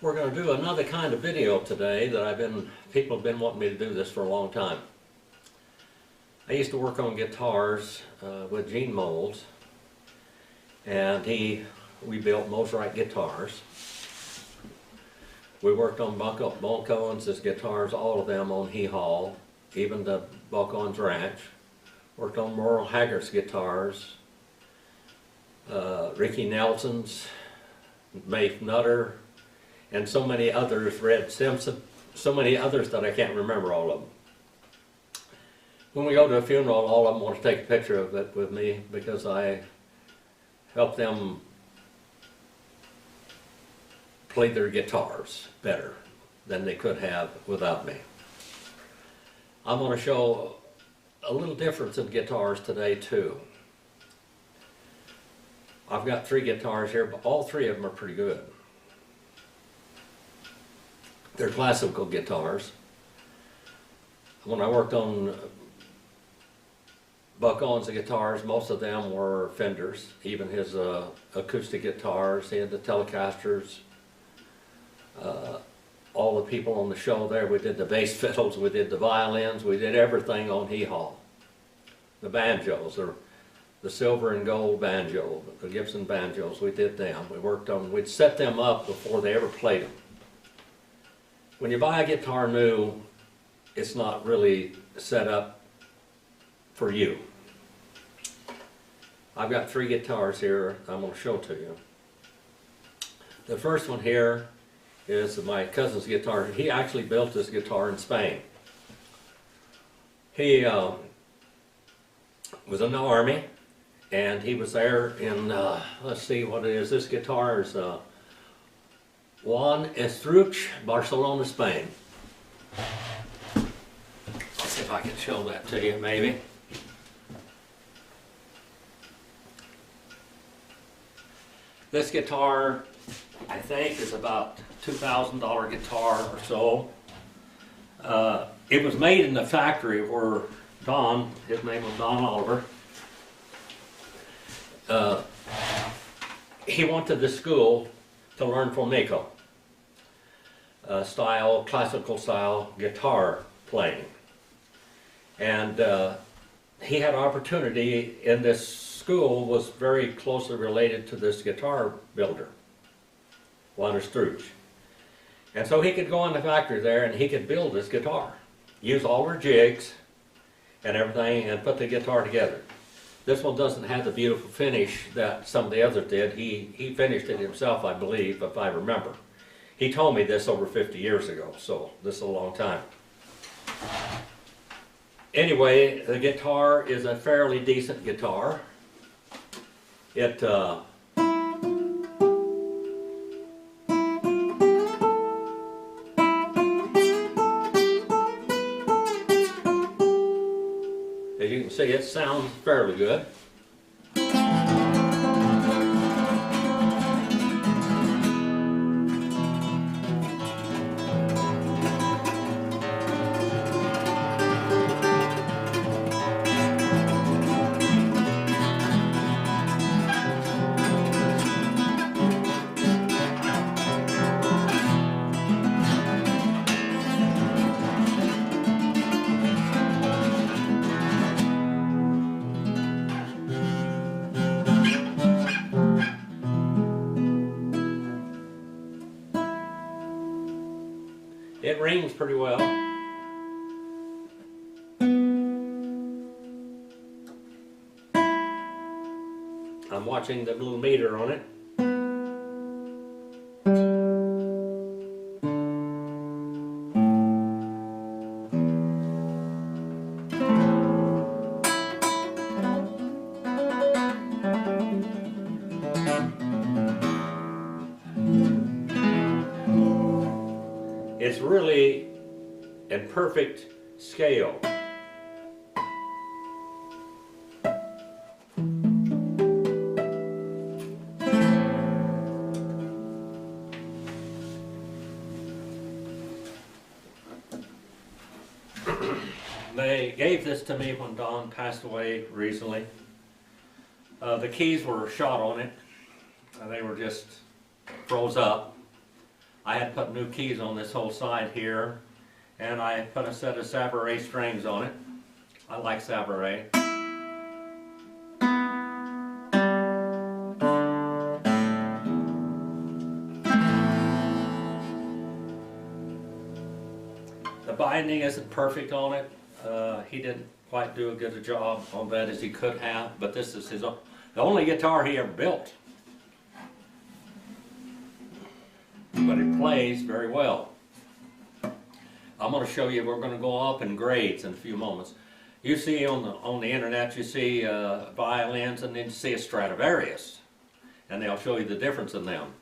We're going to do another kind of video today that people have been wanting me to do this for a long time. I used to work on guitars with Gene Moles, and we built Mosrite guitars. We worked on Buck Owens' guitars, all of them on Hee Haw, even the Buck Owens Ranch. Worked on Merle Haggard's guitars, Ricky Nelson's, Maeve Nutter, and so many others, Red Simpson, so many others that I can't remember all of them. When we go to a funeral, all of them want to take a picture of it with me because I help them play their guitars better than they could have without me. I'm going to show a little difference in guitars today too. I've got 3 guitars here, but all 3 of them are pretty good. They're classical guitars. When I worked on Buck Owens' guitars, most of them were Fenders, even his acoustic guitars. He had the Telecasters. All the people on the show there, we did the bass fiddles, we did the violins, we did everything on Hee Haw. The banjos, the silver and gold banjo, the Gibson banjos, we did them. We'd set them up before they ever played them. When you buy a guitar new, it's not really set up for you. I've got 3 guitars here I'm going to show to you. The first one here is my cousin's guitar. He actually built this guitar in Spain. He was in the army, and he was there in, let's see what it is. This guitar is Juan Estruch, Barcelona, Spain. Let's see if I can show that to you, maybe. This guitar, I think, is about $2,000 guitar or so. It was made in the factory where Don, his name was Don Oliver, he went to the school to learn flamenco style, classical style guitar playing. And he had opportunity in this school, was very closely related to this guitar builder, Juan Estruch. And so he could go in the factory there and he could build this guitar, use all their jigs and everything, and put the guitar together. This one doesn't have the beautiful finish that some of the others did. He finished it himself, I believe, if I remember. He told me this over 50 years ago, so this is a long time. Anyway, the guitar is a fairly decent guitar. It as you can see, it sounds fairly good. It rings pretty well. I'm watching the little meter on it. It's really in perfect scale. They gave this to me when Don passed away recently. The keys were shot on it. They were just froze up. I had put new keys on this whole side here, and I put a set of Savaray strings on it. I like Savaray. The binding isn't perfect on it. He didn't quite do as good a job on that as he could have, but this is the only guitar he ever built. But it plays very well. I'm going to show you, we're going to go up in grades in a few moments. You see on the internet, you see violins, and then you see a Stradivarius, and they'll show you the difference in them.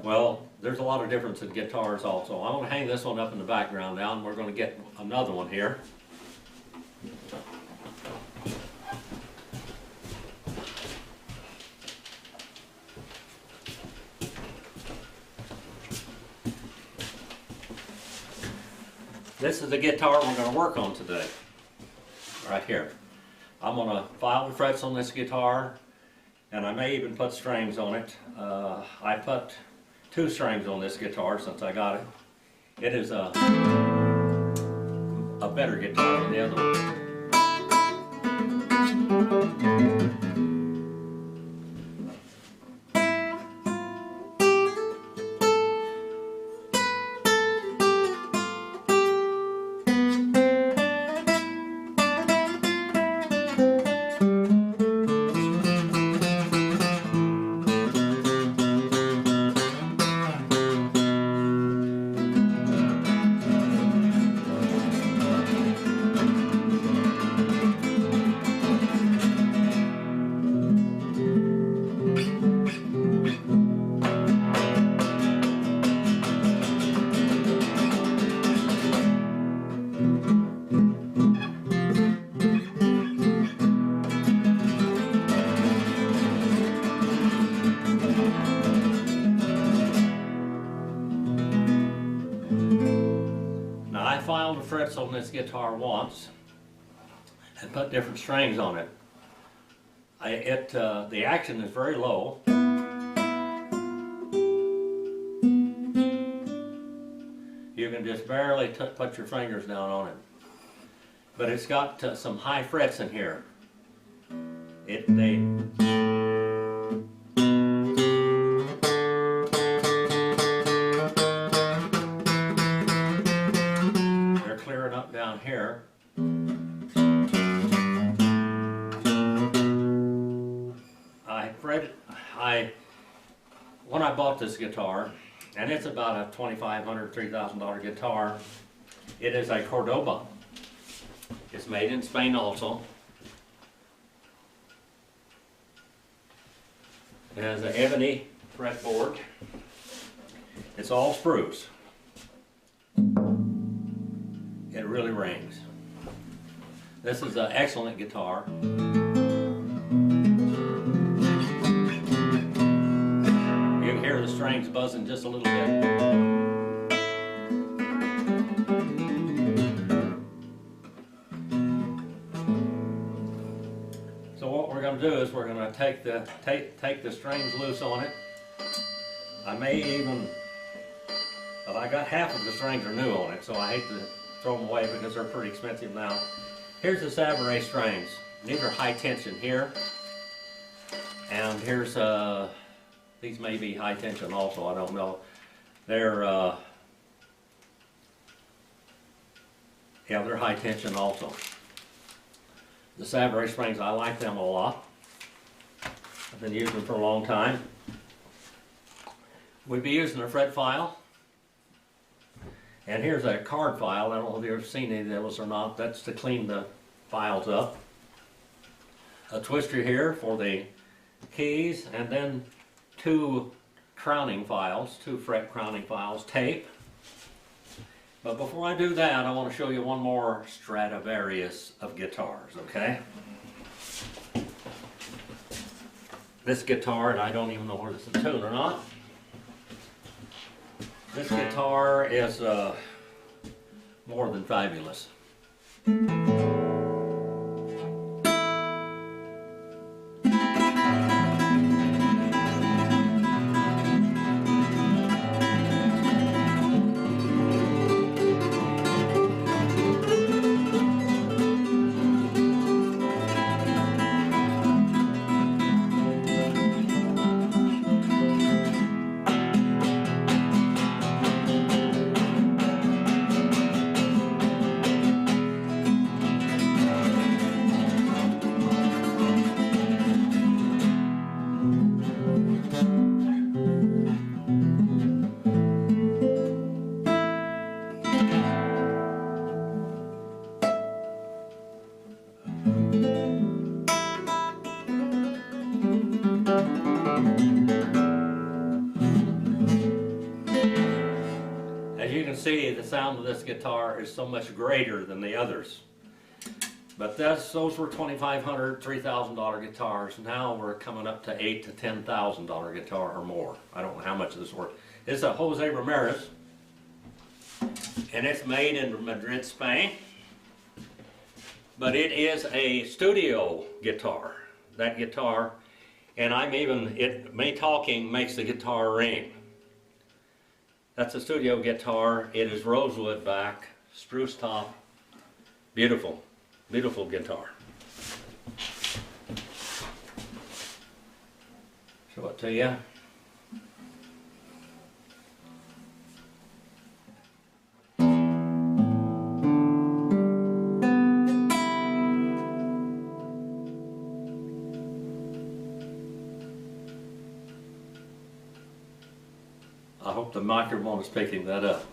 Well, there's a lot of difference in guitars also. I'm going to hang this one up in the background now, and we're going to get another one here. This is the guitar we're going to work on today, right here. I'm going to file the frets on this guitar, and I may even put strings on it. I put 2 strings on this guitar since I got it. It is a better guitar than the other one. I filed the frets on this guitar once and put different strings on it. The action is very low. You can just barely put your fingers down on it. But it's got some high frets in here. Up down here. When I bought this guitar, and it's about a $2,500, $3,000 guitar, it is a Cordoba. It's made in Spain also. It has an ebony fretboard. It's all spruce. It really rings. This is an excellent guitar. You can hear the strings buzzing just a little bit. So what we're going to do is we're going to take the strings loose on it. I may even, well, I got half of the strings are new on it, so I hate to throw them away because they're pretty expensive now. Here's the Savaray strings. These are high tension here. And here's, these may be high tension also, I don't know. They're, yeah, they're high tension also. The Savaray strings, I like them a lot. I've been using them for a long time. We'd be using a fret file. And here's a card file. I don't know if you've ever seen any of those or not. That's to clean the files up. A twister here for the keys, and then 2 crowning files, 2 fret crowning files, tape. But before I do that, I want to show you one more Stradivarius of guitars, okay? This guitar, and I don't even know whether it's in tune or not. This guitar is more than fabulous. see, the sound of this guitar is so much greater than the others. But those were $2,500, $3,000 guitars. Now we're coming up to $8,000 to $10,000 guitar or more. I don't know how much this is worth. It's a Jose Ramirez, and it's made in Madrid, Spain. But it is a studio guitar. That guitar, and me talking makes the guitar ring. That's a studio guitar. It is rosewood back, spruce top, beautiful. Beautiful guitar. Show it to you. I hope the microphone is picking that up.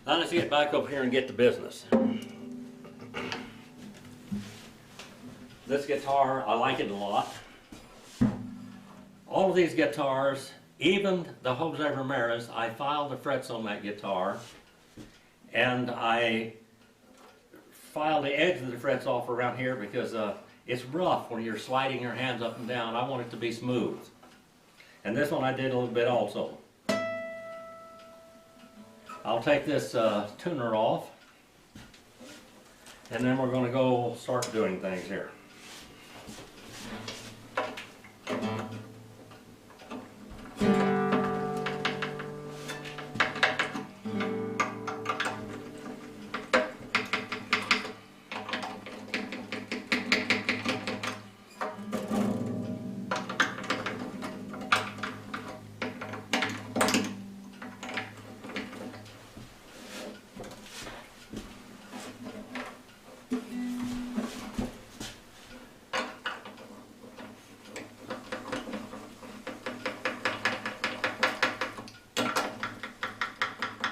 Now let's get back up here and get to business. This guitar, I like it a lot. All of these guitars, even the Jose Ramirez, I filed the frets on that guitar, and I filed the edge of the frets off around here because it's rough when you're sliding your hands up and down. I want it to be smooth. And this one I did a little bit also. I'll take this tuner off, and then we're going to go start doing things here.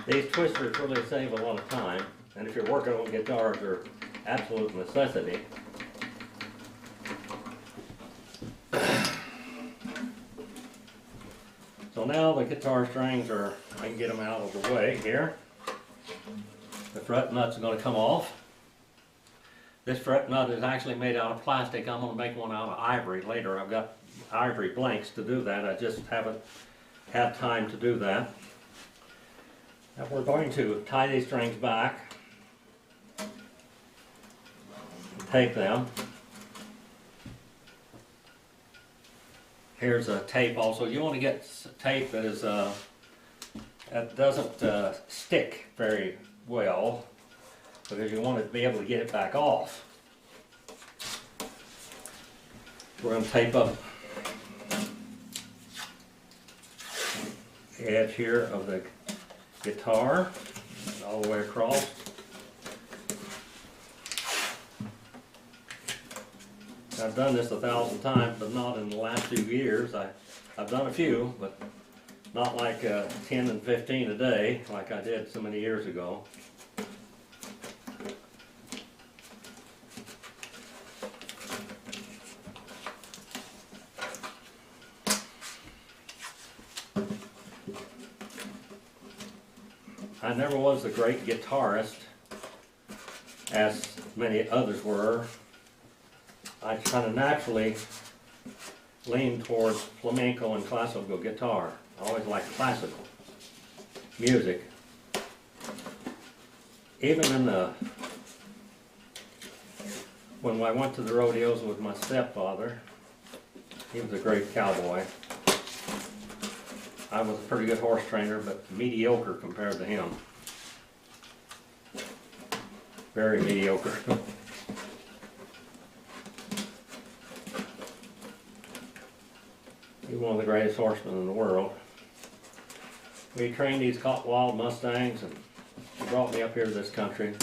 These twisters really save a lot of time, and if you're working on guitars, they're absolute necessity. So now the guitar strings I can get them out of the way here. The fret nuts are going to come off. This fret nut is actually made out of plastic. I'm going to make one out of ivory later. I've got ivory blanks to do that. I just haven't had time to do that. Now we're going to tie these strings back, take them. Here's a tape also. You want to get tape that is that doesn't stick very well, because you want to be able to get it back off. We're going to tape up the edge here of the guitar all the way across. I've done this 1,000 times, but not in the last few years. I've done a few, but not like 10 and 15 a day like I did so many years ago. I never was a great guitarist, as many others were. I kind of naturally leaned towards flamenco and classical guitar. I always liked classical music. Even when I went to the rodeos with my stepfather, he was a great cowboy. I was a pretty good horse trainer, but mediocre compared to him. Very mediocre. He's one of the greatest horsemen in the world. We trained these wild Mustangs, and he brought me up here to this country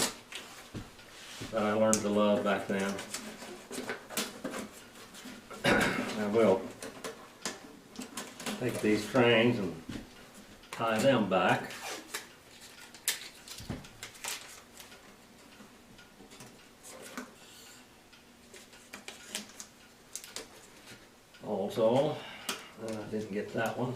that I learned to love back then. I will take these strings and tie them back. Also, I didn't get that one.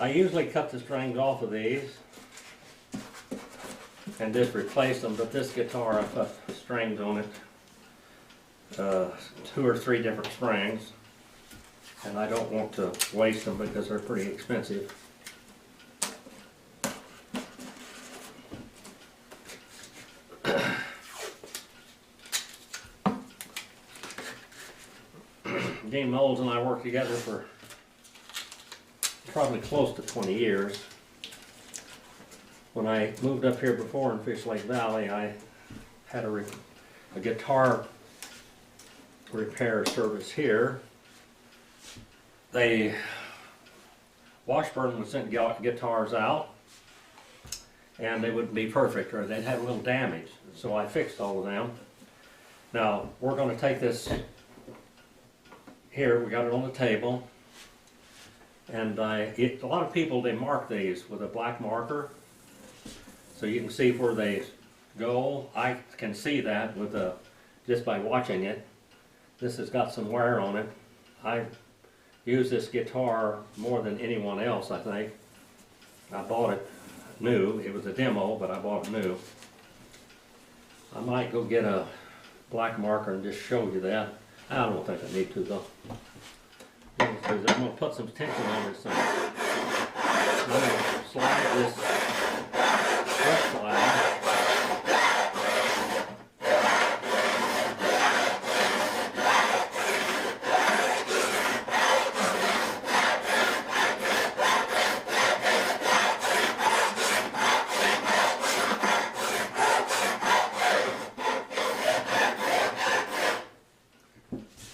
I usually cut the strings off of these and just replace them, but this guitar I put strings on it, 2 or 3 different strings, and I don't want to waste them because they're pretty expensive. Dean Knowles and I worked together for probably close to 20 years. When I moved up here before in Fish Lake Valley, I had a guitar repair service here. Washburn would send guitars out, and they wouldn't be perfect, or they'd have a little damage. So I fixed all of them. Now, we're going to take this here, we got it on the table, and a lot of people, they mark these with a black marker, so you can see where they go. I can see that with just by watching it. This has got some wear on it. I use this guitar more than anyone else, I think. I bought it new. It was a demo, but I bought it new. I might go get a black marker and just show you that. I don't think I need to though. I'm going to put some tension on this thing. I'm going to slide this fret slide.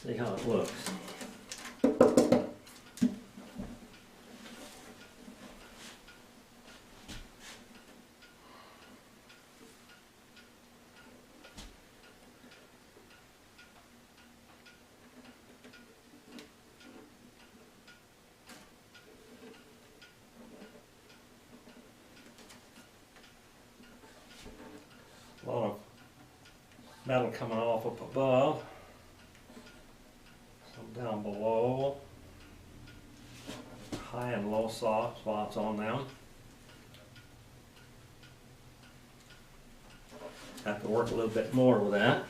See how it looks. A lot of metal coming off up above. Down below, high and low spots on them. Have to work a little bit more with that.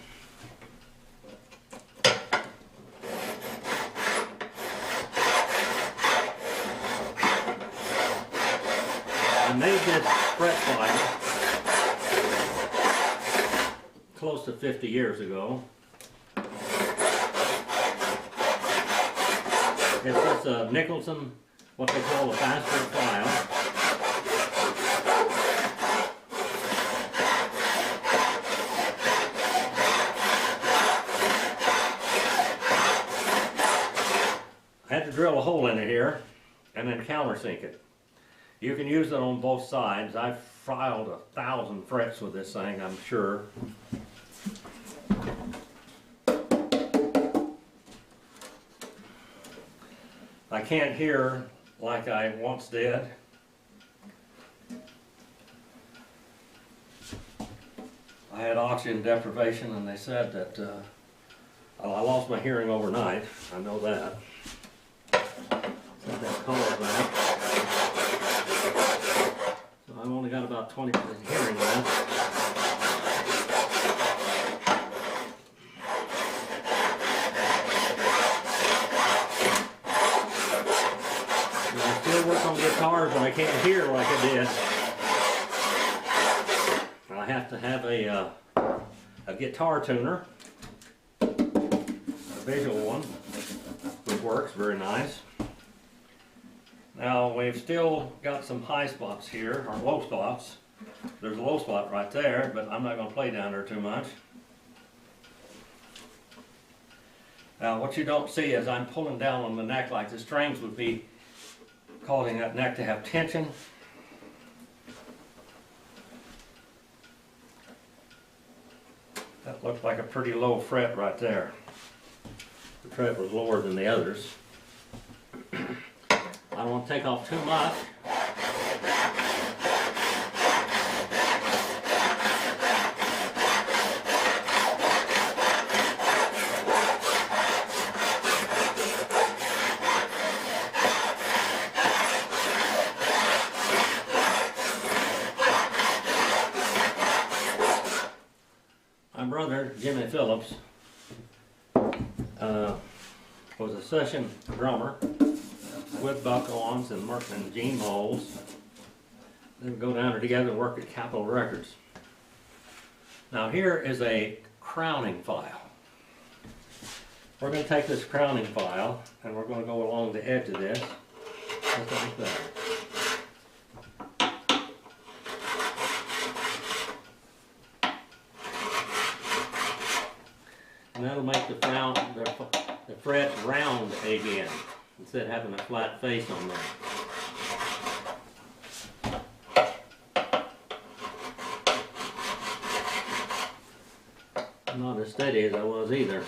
I made this fret slide close to 50 years ago. It's a Nicholson, what they call a bastard file. I had to drill a hole in it here and then countersink it. You can use it on both sides. I've filed 1,000 frets with this thing, I'm sure. I can't hear like I once did. I had oxygen deprivation, and they said that I lost my hearing overnight. I know that. That caused that. So I've only got about 20% hearing left. Guitars when I can't hear like I did. I have to have a guitar tuner, a visual one, which works very nice. Now we've still got some high spots here, or low spots. There's a low spot right there, but I'm not going to play down there too much. Now what you don't see is I'm pulling down on the neck like the strings would be causing that neck to have tension. That looked like a pretty low fret right there. The fret was lower than the others. I don't want to take off too much. brother, Jimmy Phillips, was a session drummer with Buck Owens and Gene Moles. They would go down there together and work at Capitol Records. Now here is a crowning file. We're going to take this crowning file and we're going to go along the edge of this, just like that. And that'll make the fret round again, instead of having a flat face on there. Not as steady as I was either.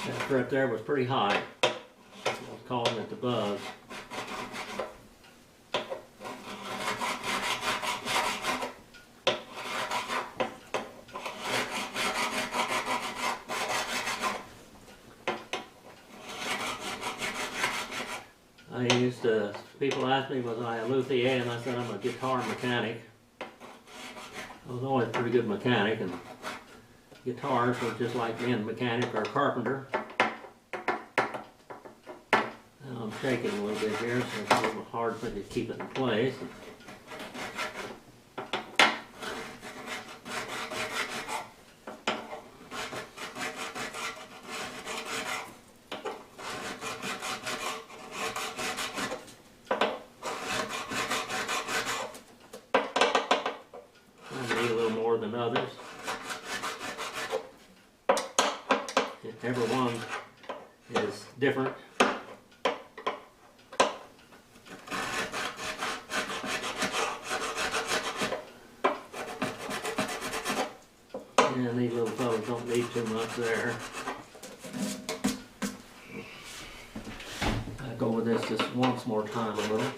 That fret there was pretty high. I was calling it the buzz. People asked me, was I a luthier, and I said I'm a guitar mechanic. I was always a pretty good mechanic, and guitars were just like being a mechanic or a carpenter. Now I'm shaking a little bit here, so it's a little hard for me to keep it in place. Than others. Every one is different. And these little fellas don't need too much there. I'll go with this just once more time a little.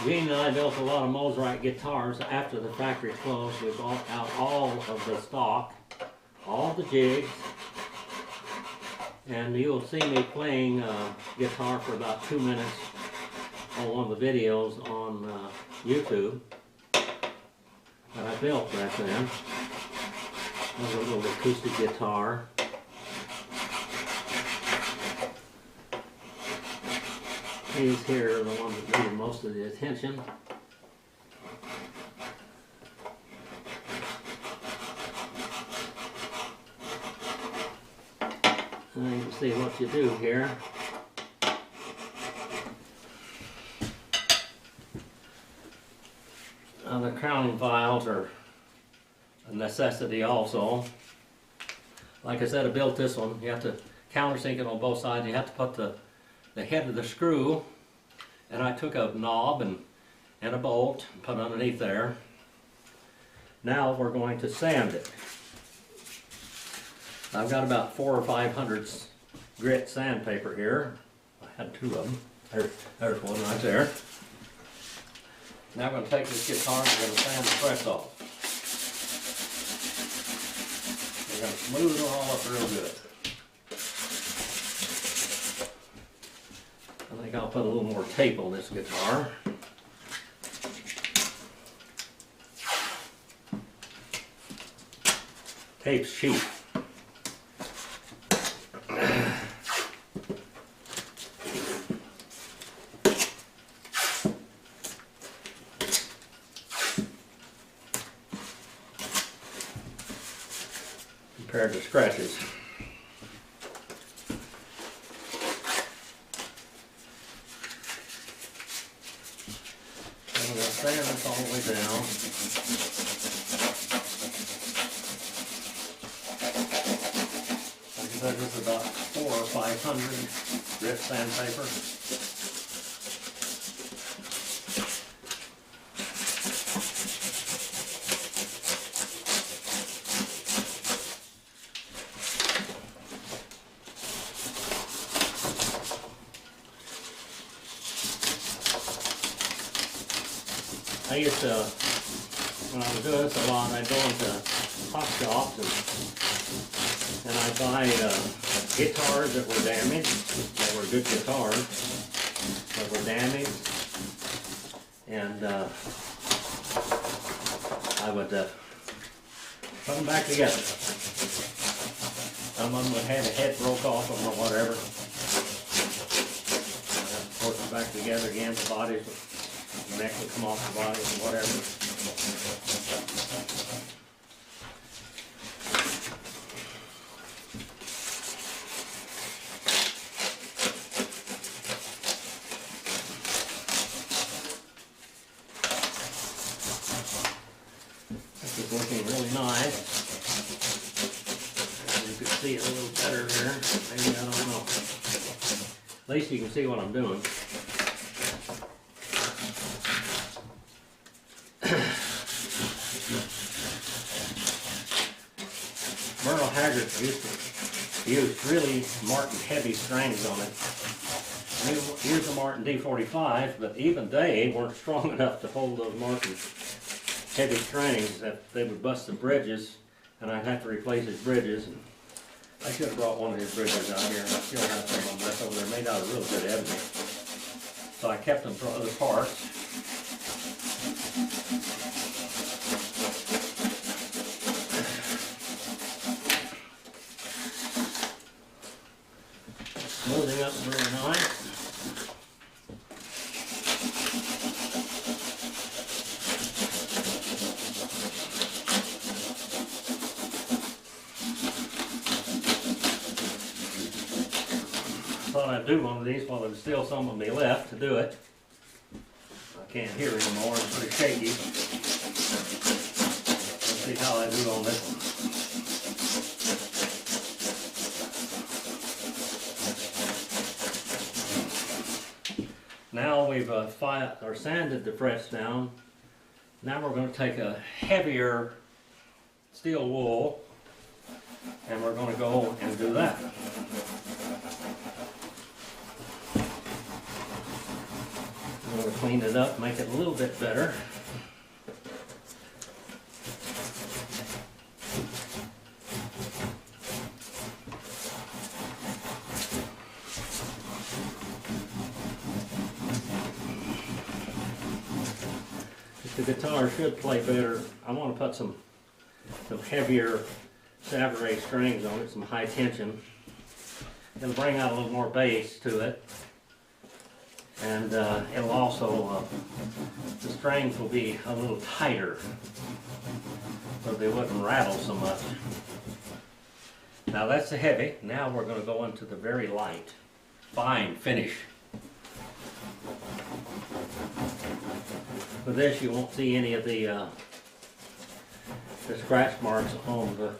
Gene and I built a lot of Mosrite guitars. After the factory closed, we bought out all of the stock, all the jigs, and you'll see me playing guitar for about 2 minutes on one of the videos on YouTube that I built back then. A little acoustic guitar. These here are the ones that needed most of the attention. And you can see what you do here. The crowning files are a necessity also. Like I said, I built this one. You have to countersink it on both sides. You have to put the head of the screw, and I took a knob and a bolt and put it underneath there. Now we're going to sand it. I've got about 400 or 500 grit sandpaper here. I had 2 of them. There's one right there. Now I'm going to take this guitar and we're going to sand the frets off. We're going to smooth it all up real good. I think I'll put a little more tape on this guitar. Tape's cheap. Compared to scratches. I'm going to sand this all the way down. Like I said, this is about 400 or 500 grit sandpaper. used to, when I was doing this a lot, I'd go into hot shops and I'd buy guitars that were damaged, that were good guitars, that were damaged, and I would put them back together. Some of them would have a head broke off of them or whatever. Put them back together again, the bodies, the neck would come off the bodies or whatever. This is looking really nice. You can see it a little better here. Maybe, I don't know. At least you can see what I'm doing. Merle Haggard used to use really Martin heavy strings on it. He used a Martin D45, but even they weren't strong enough to hold those Martin heavy strings. That they would bust the bridges, and I'd have to replace his bridges. And I should have brought one of his bridges out here. I still have some of them left over there, made out of real good ebony. So I kept them for other parts. Smoothing up really nice. Thought I'd do one of these while there's still some of me left to do it. I can't hear anymore, it's pretty shaky. Let's see how I do on this one. Now we've sanded the frets down. Now we're going to take a heavier steel wool and we're going to go and do that. I'm going to clean it up, make it a little bit better. The guitar should play better. I want to put some heavier Savaray strings on it, some high tension. It'll bring out a little more bass to it. And it'll also, the strings will be a little tighter so they wouldn't rattle so much. Now that's the heavy. Now we're going to go into the very light, fine finish. With this, you won't see any of the scratch marks on the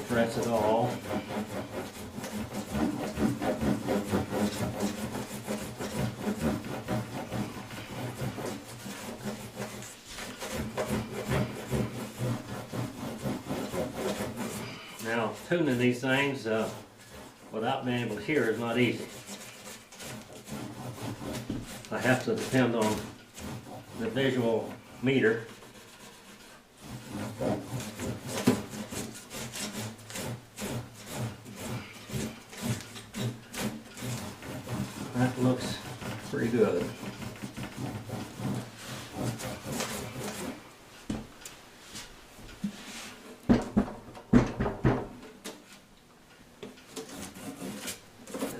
frets at all. Now, tuning these things without being able to hear is not easy. I have to depend on the visual meter. That looks pretty good.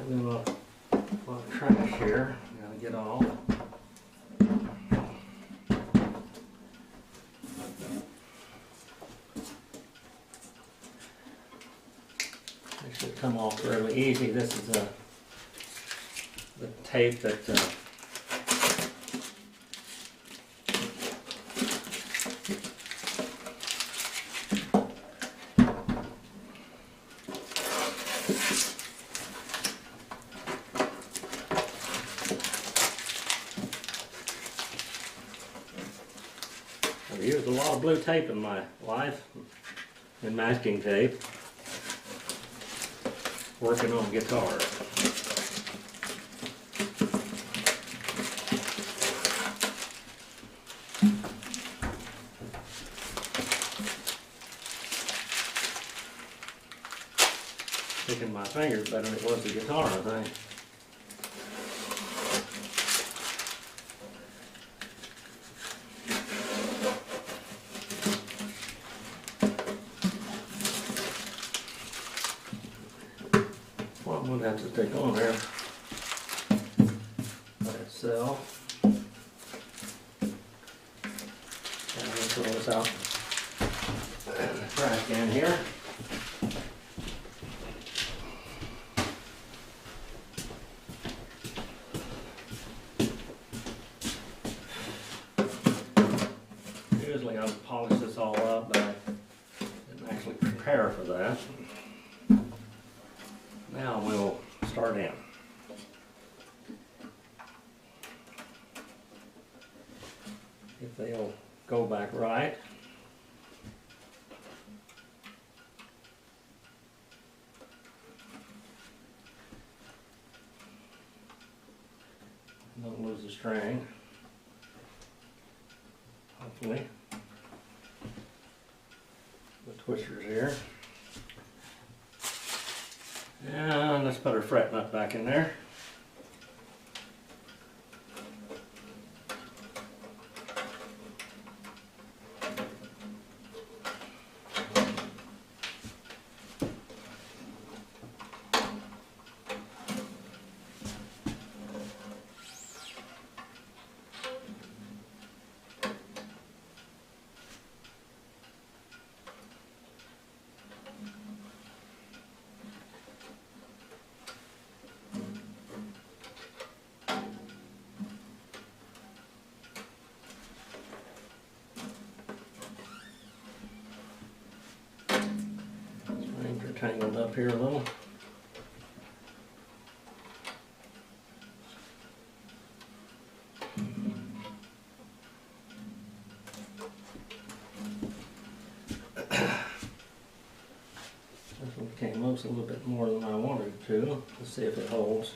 A lot of trash here. Gotta get off. This should come off fairly easy. This is the tape that I've used a lot of blue tape in my life, and masking tape, working on guitars. sticking my fingers better than it was the guitar, I think. Well, I'm gonna have to stick on there by itself. And I'm gonna throw this out in the trash can here. Usually I would polish this all up, but I didn't actually prepare for that. Now we'll start in. If they'll go back right. Don't lose the string. Hopefully. The twisters here. And let's put our fret nut back in there. Strings are tangled up here a little. This one came loose a little bit more than I wanted it to. Let's see if it holds.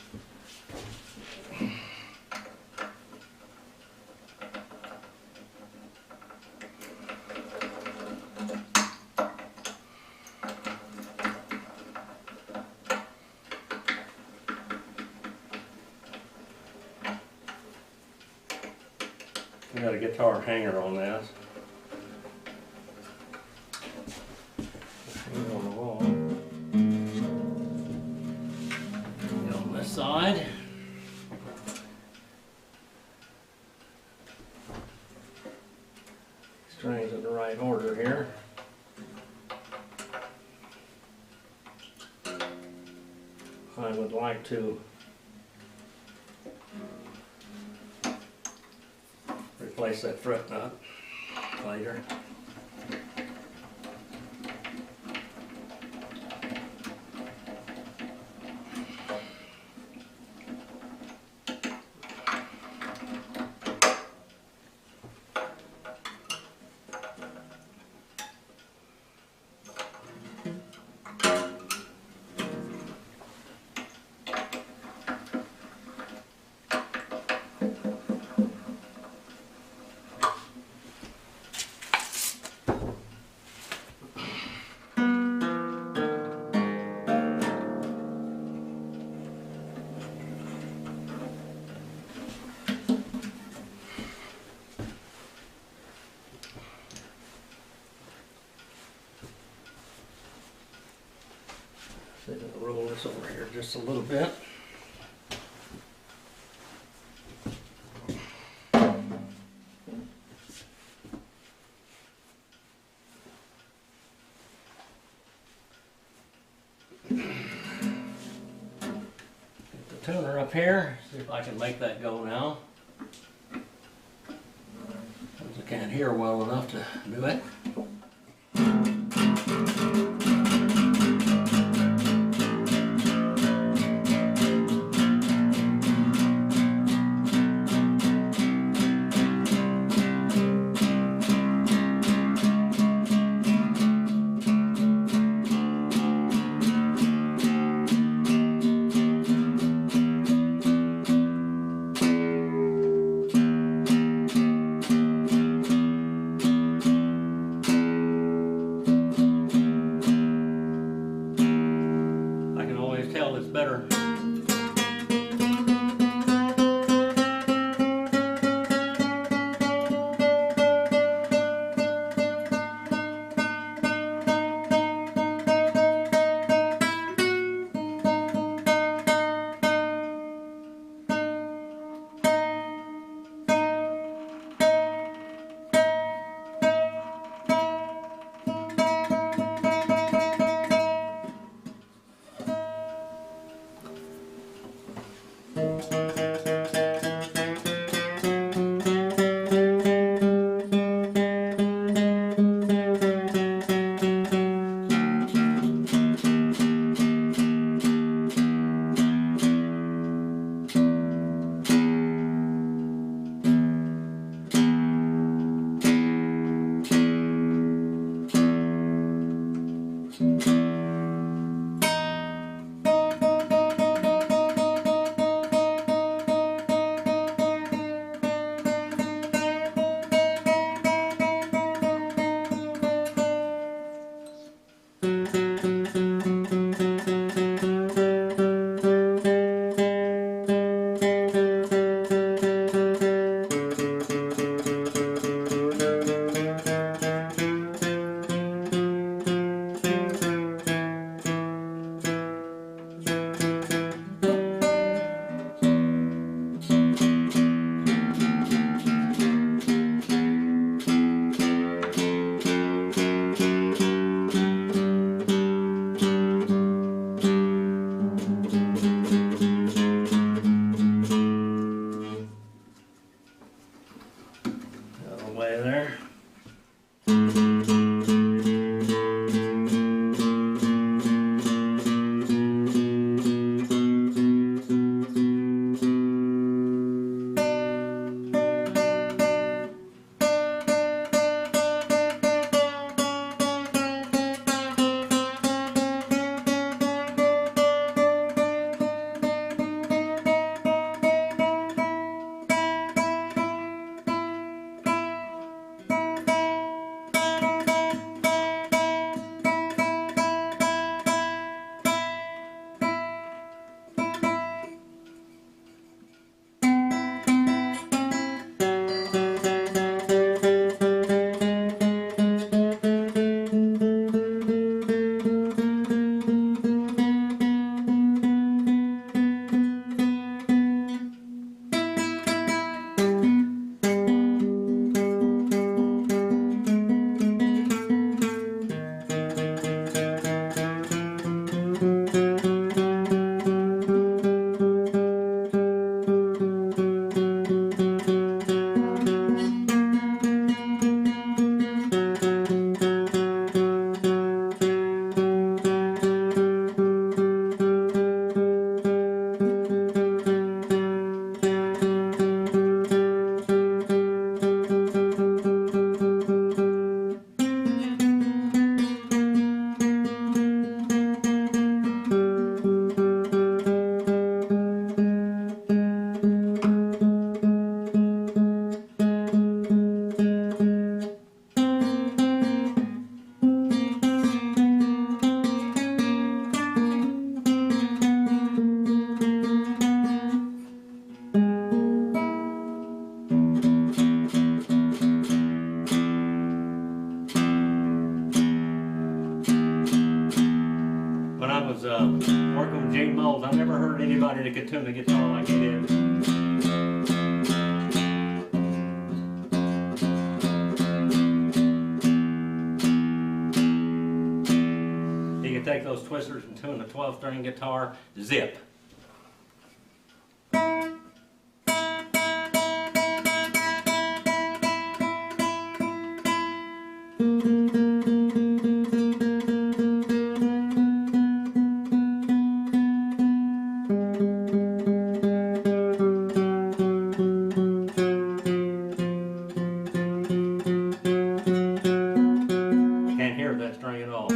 I got a guitar hanger on this. Hang on the wall. Get on this side. Strings in the right order here. I would like to replace that fret nut later. So I'm gonna roll this over here just a little bit. Get the tuner up here, see if I can make that go now. Since I can't hear well enough to do it. away there. When I was working with Gene Moles, I never heard anybody that could tune the guitar like he did. He could take those twisters and tune a 12-string guitar, zip. Can't hear that string at all.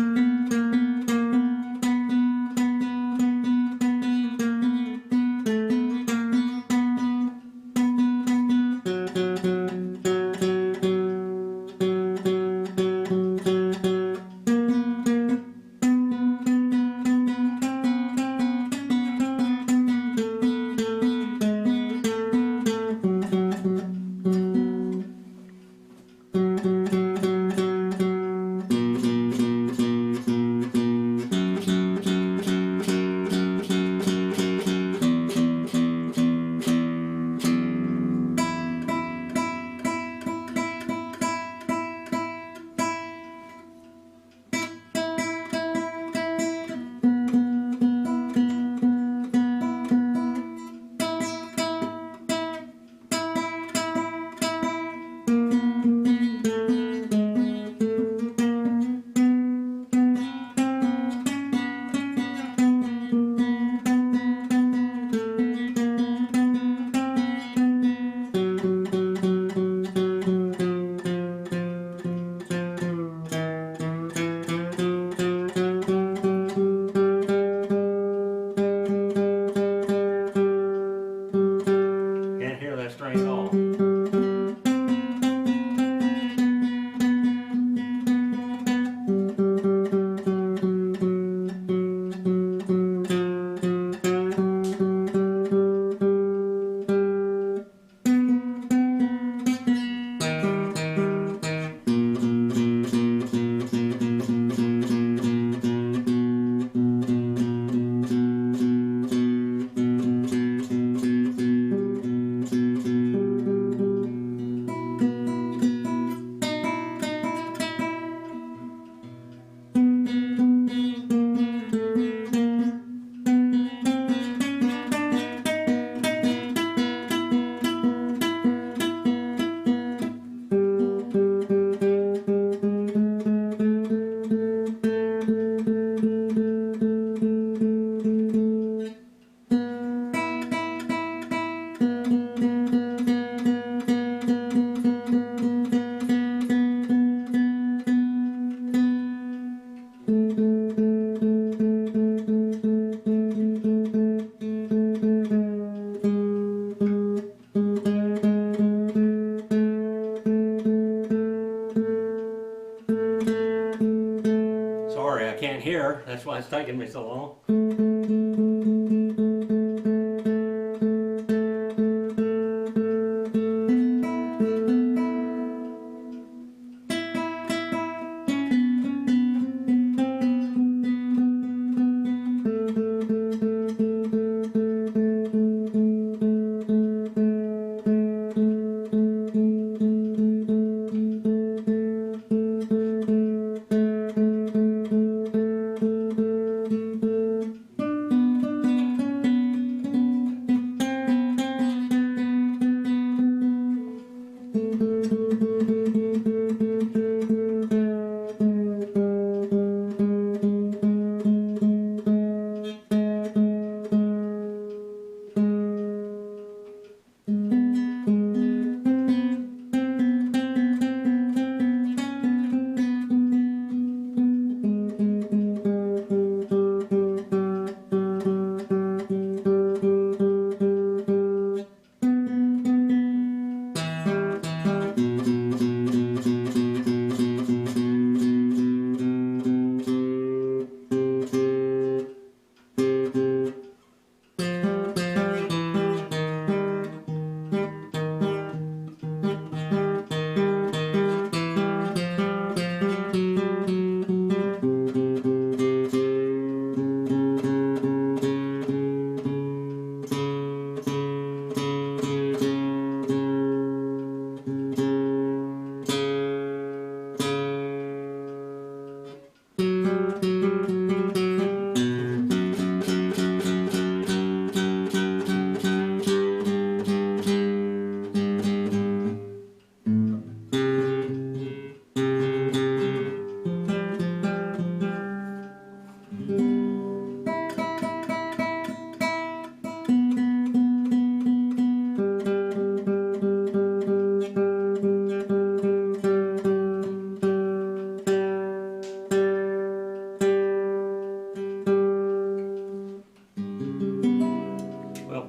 can't hear, that's why it's taking me so long.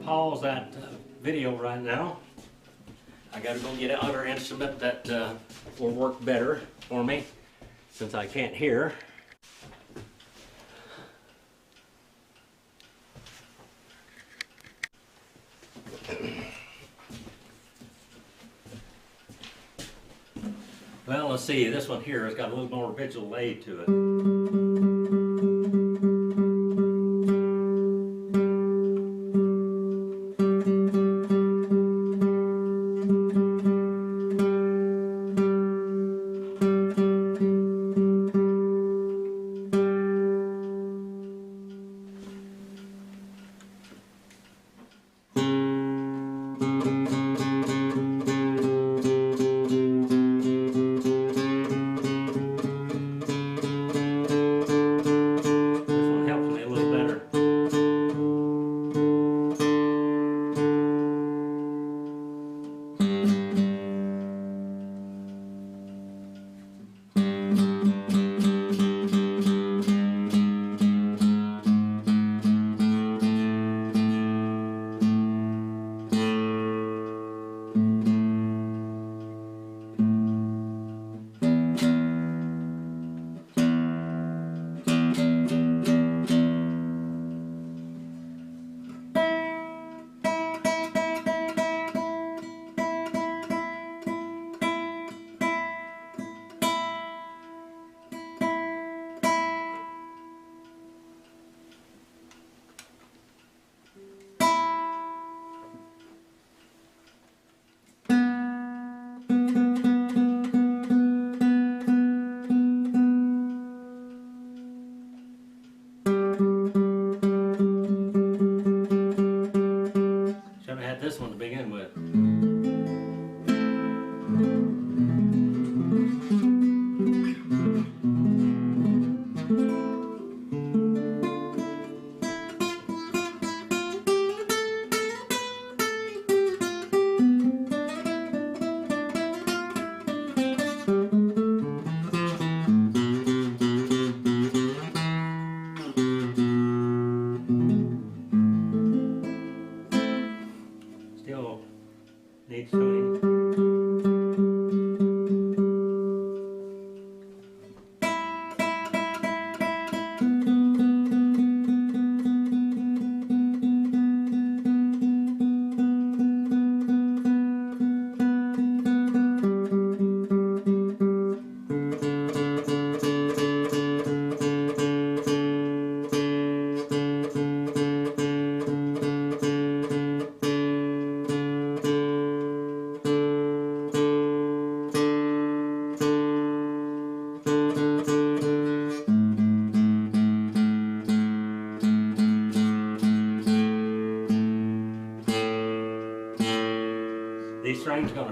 Pause that video right now. I gotta go get another instrument that will work better for me since I can't hear. Well, let's see, this one here has got a little more visual aid to it.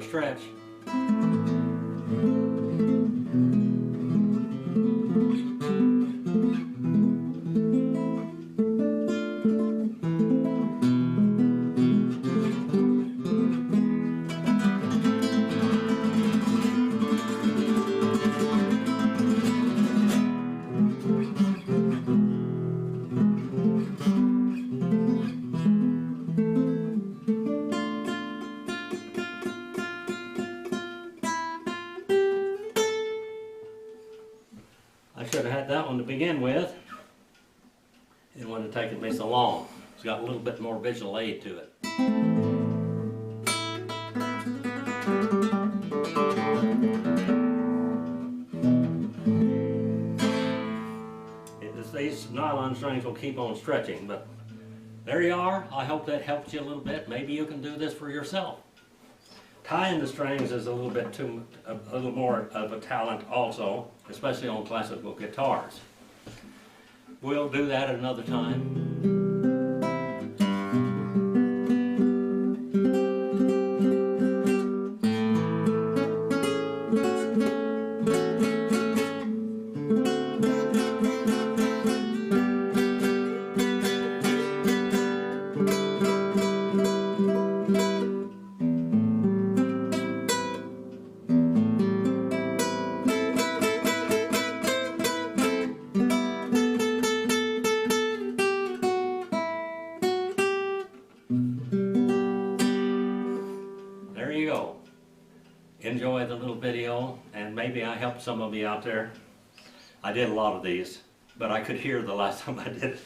stretch. I should have had that one to begin with. It wouldn't have taken me so long. It's got a little bit more visual aid to it. These nylon strings will keep on stretching, but there you are. I hope that helped you a little bit. Maybe you can do this for yourself. Tying the strings is a little more of a talent also, especially on classical guitars. We'll do that at another time. There you go. Enjoy the little video, and maybe I helped some of you out there. I did a lot of these, but I could hear the last time I did it.